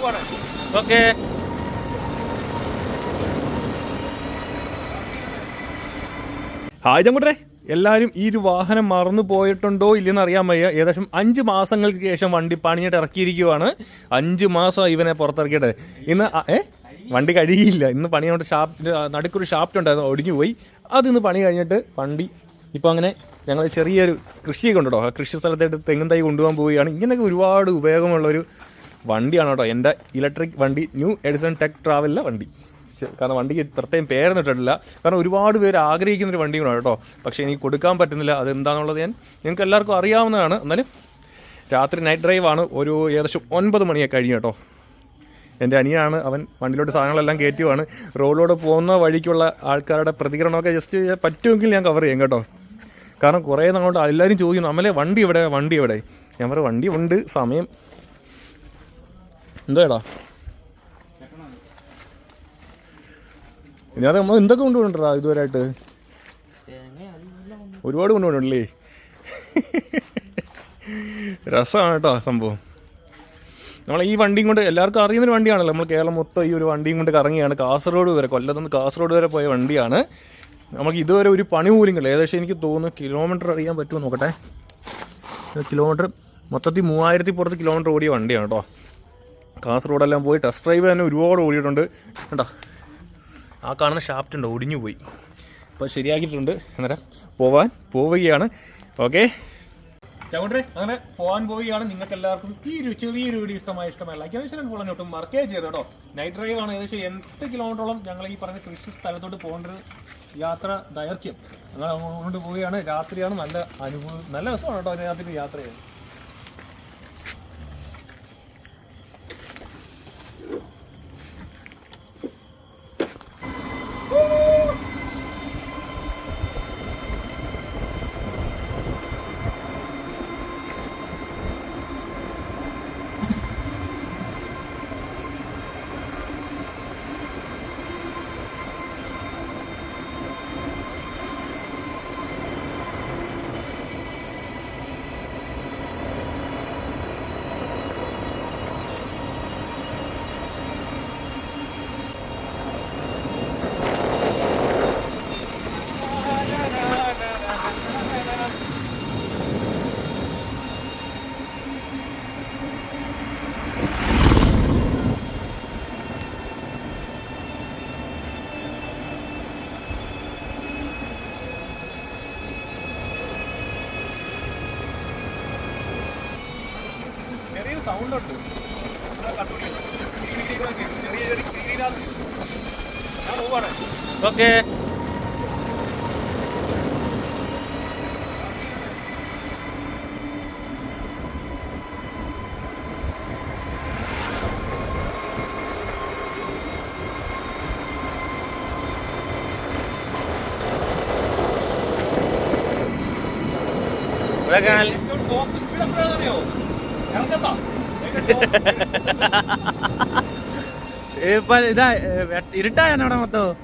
Okay. Hi ചങ്കുട്ടെ, എല്ലാവരും ഈ ഒരു വാഹനം മറന്നു പോയിട്ടുണ്ടോ ഇല്ലെന്ന് അറിയാൻ വയ്യ. ഏകദേശം 5 മാസങ്ങൾക്ക് ശേഷം വണ്ടി പണിയിട്ട് ഇറക്കിയിരിക്കുവാണ്. 5 മാസം ഇവനെ പുറത്തിറക്കിയിട്ട് ഇന്ന് വണ്ടി കഴിയില്ല. ഇന്ന് പണിയോണ്ട് നടുക്കൊരു ഷാഫ്റ്റ് ഉണ്ടായിരുന്നു, ഒടിഞ്ഞു പോയി. അതിന്ന് പണി കഴിഞ്ഞിട്ട് വണ്ടി ഇപ്പോൾ അങ്ങനെ ഞങ്ങൾ ചെറിയൊരു കൃഷിയൊക്കെ ഉണ്ടോ, ആ കൃഷി സ്ഥലത്തായിട്ട് തെങ്ങും തൈ കൊണ്ടുപോകാൻ പോവുകയാണ്. ഇങ്ങനെയൊക്കെ ഒരുപാട് ഉപയോഗമുള്ളൊരു വണ്ടിയാണ് കേട്ടോ എൻ്റെ ഇലക്ട്രിക് വണ്ടി, ന്യൂ എഡിസൺ ടെക് ട്രാവലിലെ വണ്ടി. കാരണം വണ്ടിക്ക് പ്രത്യേകം പേരൊന്നും ഇട്ടിട്ടില്ല, കാരണം ഒരുപാട് പേര് ആഗ്രഹിക്കുന്നൊരു വണ്ടി കൂടാണ് കേട്ടോ. പക്ഷേ എനിക്ക് കൊടുക്കാൻ പറ്റുന്നില്ല. അതെന്താണെന്നുള്ളത് നിങ്ങൾക്ക് എല്ലാവർക്കും അറിയാവുന്നതാണ്. എന്നാലും രാത്രി നൈറ്റ് ഡ്രൈവാണ്, ഒരു ഏകദേശം 9 മണിയൊക്കെ കഴിഞ്ഞു കേട്ടോ. എൻ്റെ അനിയാണ്, അവൻ വണ്ടിയിലോട്ട് സാധനങ്ങളെല്ലാം കയറ്റുവാണ്. റോഡിലൂടെ പോകുന്ന വഴിക്കുള്ള ആൾക്കാരുടെ പ്രതികരണമൊക്കെ ജസ്റ്റ് പറ്റുമെങ്കിൽ ഞാൻ കവർ ചെയ്യും കേട്ടോ. കാരണം കുറേ നാളോട്ട് എല്ലാവരും ചോദിക്കുന്നു, അമ്മലെ വണ്ടി എവിടെ, വണ്ടി എവിടെ? ഞാൻ പറയും വണ്ടി ഉണ്ട്, സമയം എന്തോടാ. ഇതിനകത്ത് നമ്മൾ എന്തൊക്കെ കൊണ്ടുപോകണ്ടാ ഇതുവരെയായിട്ട്? ഒരുപാട് കൊണ്ടുപോകണ്ടല്ലേ. രസമാണ് കേട്ടോ സംഭവം. നമ്മൾ ഈ വണ്ടിയും കൊണ്ട് എല്ലാവർക്കും അറിയുന്നൊരു വണ്ടിയാണല്ലോ. നമ്മൾ കേരളം മൊത്തം ഈ ഒരു വണ്ടിയും കൊണ്ട് കറങ്ങിയാണ് കാസർഗോഡ് വരെ, കൊല്ലത്തുനിന്ന് കാസർഗോഡ് വരെ പോയ വണ്ടിയാണ്. നമുക്ക് ഇതുവരെ ഒരു പണി പോലും കിട്ടില്ല. ഏകദേശം എനിക്ക് തോന്നുന്നു കിലോമീറ്റർ അറിയാൻ പറ്റുമോ നോക്കട്ടെ. കിലോമീറ്റർ മൊത്തത്തിൽ 3000 പുറത്ത് കിലോമീറ്റർ ഓടിയ വണ്ടിയാണ് കേട്ടോ. കാസർഗോഡെല്ലാം പോയി ടെസ്റ്റ് ഡ്രൈവ് തന്നെ ഒരുപാട് ഓടിയിട്ടുണ്ട് കേട്ടോ. ആ കാണുന്ന ഷാഫ്റ്റ് ഉണ്ട്, ഒടിഞ്ഞു പോയി. അപ്പോൾ ശരിയാക്കിയിട്ടുണ്ട്. അന്നേരം പോവുകയാണ്. ഓക്കെ ചവിട്ടേ, അങ്ങനെ പോകാൻ പോവുകയാണ്. നിങ്ങൾക്ക് എല്ലാവർക്കും ഈ ഒരു ചെറിയൊരു വീഡിയോ ഇഷ്ടമല്ല അത്യാവശ്യം ഫോളോട്ടും മറക്കേ ചെയ്തു കേട്ടോ. നൈറ്റ് ഡ്രൈവ് ആണ്. ഏകദേശം 8 കിലോമീറ്ററോളം ഞങ്ങൾ ഈ പറഞ്ഞ കൃഷി സ്ഥലത്തോട്ട് പോകേണ്ട ഒരു യാത്ര ദൈർഘ്യം. ഞങ്ങൾ അങ്ങോട്ട് പോവുകയാണ്. രാത്രിയാണ്, നല്ല അനുഭവം, നല്ല രസമാണ് കേട്ടോ അതിനകത്ത് യാത്ര ചെയ്യാൻ. സൗണ്ട് ഉണ്ട്. ഓക്കെ ഇതാ ഇരുട്ടായാണ് അവിടെ മൊത്തം.